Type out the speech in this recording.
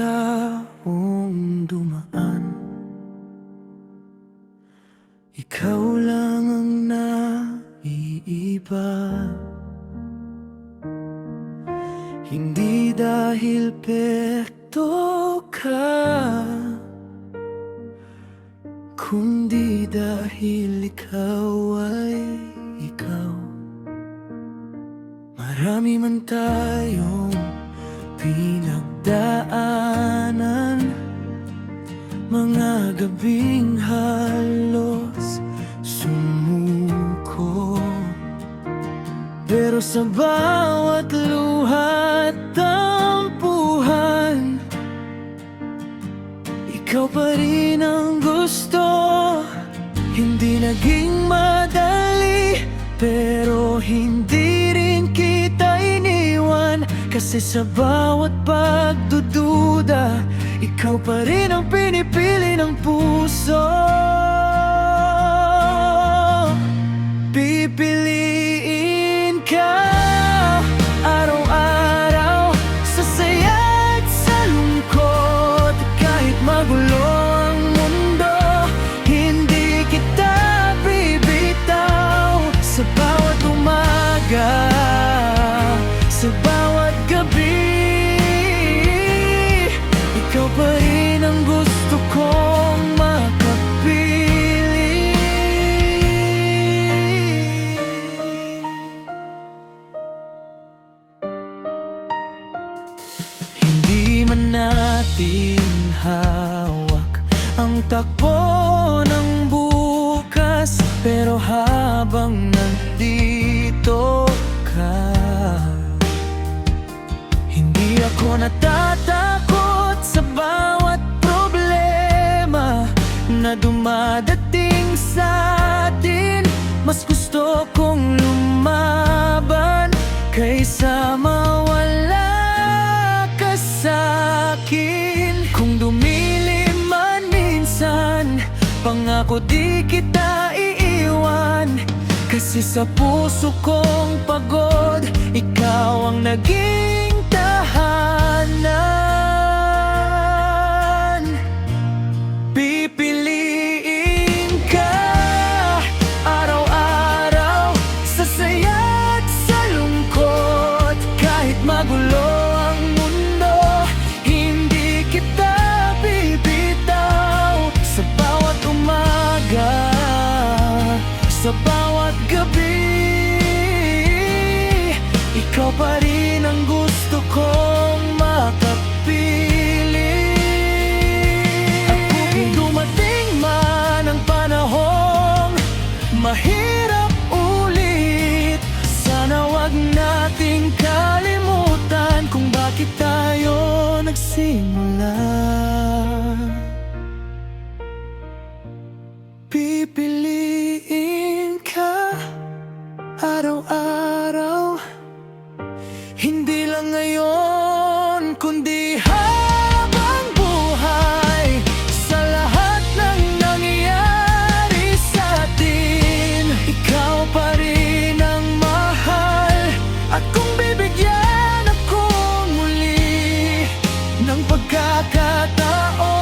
taong dumaan, ikaw lang ang naiiba. Hindi dahil pekto ka, kundi dahil ikaw ay ikaw. Marami man tayong pinagdaanan, mga gabing halos sumuko, pero sa bawat luha at tampuhan, ikaw pa rin ang gusto. Hindi naging madali, pero hindi rin kita iniwan. Kasi sa bawat pagdududa, ikaw pa rin ang pinipili ng puso. Pipiliin ka araw-araw, sa saya at sa lungkot. Kahit magulo ang mundo, hindi kita bibitaw. Sa bawat umaga, sa bawat gabi, ikaw pa rin ang gusto kong makapili. Hindi man natin hawak ang takbo ng bukas, pero habang nandito ka, hindi ako natatakot sa bawat problema na dumadating sa atin. Mas gusto kong lumaban kaysa mawala ka sa'kin. Kung dumilim man minsan, pangako di kita iiwan. Kasi sa puso kong pagod, ikaw ang naging tahanan. Pipiliin ka araw-araw, sa saya at sa lungkot. Kahit magulo ang mundo, hindi kita bibitaw. Sa bawat umaga, sa bawat gabi, ikaw pa rin ang gusto kong makapili. At kung dumating man ang panahong mahirap ulit, sana wag nating kalimutan kung bakit tayo nagsimula. Pipiliin ka araw-araw, hindi lang ngayon, kundi habang buhay. Sa lahat ng nangyayari sa atin, ikaw pa rin ang mahal. At kung bibigyan ako muli ng pagkakataon,